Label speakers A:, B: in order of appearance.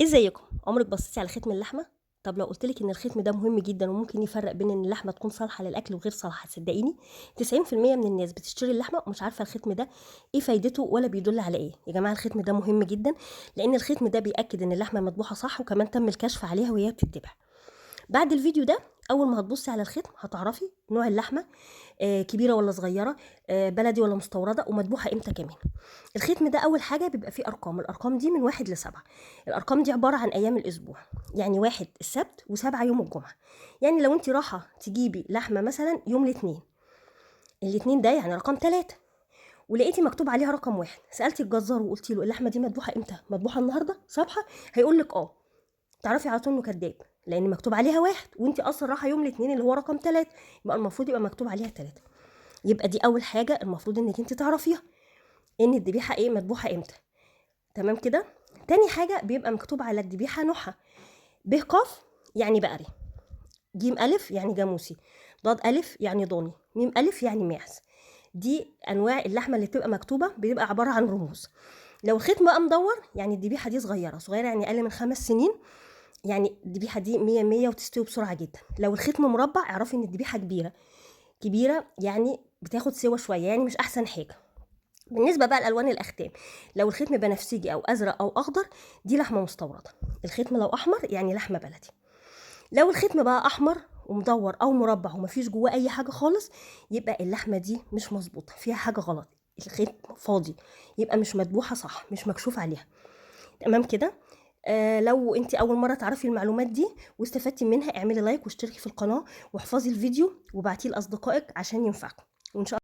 A: ازيكم؟ عمرك بصيتي على ختم اللحمه؟ طب لو قلتلك ان الختم ده مهم جدا وممكن يفرق بين ان اللحمه تكون صالحه للاكل وغير صالحه، صدقيني 90% من الناس بتشتري اللحمه ومش عارفه الختم ده ايه فايدته ولا بيدل على ايه. يا جماعه الختم ده مهم جدا، لان الختم ده بياكد ان اللحمه مذبوحه صح، وكمان تم الكشف عليها وهي بتتذبح. بعد الفيديو ده اول ما هتبصي على الختم هتعرفي نوع اللحمه، كبيره ولا صغيره، بلدي ولا مستورده، ومذبوحه امتى كمان. الختم ده اول حاجه بيبقى فيه ارقام، الارقام دي من 1 ل7. الارقام دي عباره عن ايام الاسبوع، يعني 1 السبت و7 يوم الجمعه. يعني لو انت رايحه تجيبي لحمه مثلا يوم الاثنين، الاثنين ده يعني رقم 3، ولقيتي مكتوب عليها رقم 1، سالتي الجزار وقلتي له اللحمه دي مذبوحه امتى، مذبوحه النهارده صبحه، هيقول لك اه. تعرفي على طول انه كذاب، لان مكتوب عليها 1 وانت اصلا رايحه يوم الاثنين اللي هو رقم 3، يبقى المفروض يبقى مكتوب عليها 3. يبقى دي اول حاجه المفروض انك انت تعرفيها، ان الذبيحه ايه، مذبوحه امتى. تمام كده. تاني حاجه بيبقى مكتوب على الذبيحه نوعها، ب قاف يعني بقري، جيم الف يعني جاموسي، ضاد الف يعني ضاني، ميم الف يعني ماعز. دي انواع اللحمه اللي بتبقى مكتوبه، بيبقى عباره عن رموز. لو الختم بقى مدور يعني الذبيحه دي صغيره، صغيره يعني اقل من 5 سنين، يعني الذبيحه دي 100 100 وتستوي بسرعه جدا. لو الختم مربع اعرفي ان الذبيحه كبيره، كبيره يعني بتاخد سوا شويه، يعني مش احسن حاجه. بالنسبه بقى لالوان الاختام، لو الختم بنفسجي او ازرق او اخضر دي لحمه مستورده. الختم لو احمر يعني لحمه بلدي. لو الختم بقى احمر ومدور او مربع ومفيش جواه اي حاجه خالص، يبقى اللحمه دي مش مظبوطه، فيها حاجه غلط، الختم فاضي، يبقى مش مذبوحه صح، مش مكشوف عليها. تمام كده. لو انت اول مره تعرفي المعلومات دي واستفدتي منها، اعملي لايك واشتركي في القناه، واحفظي الفيديو وبعتيه لاصدقائك عشان ينفعكم، وان شاء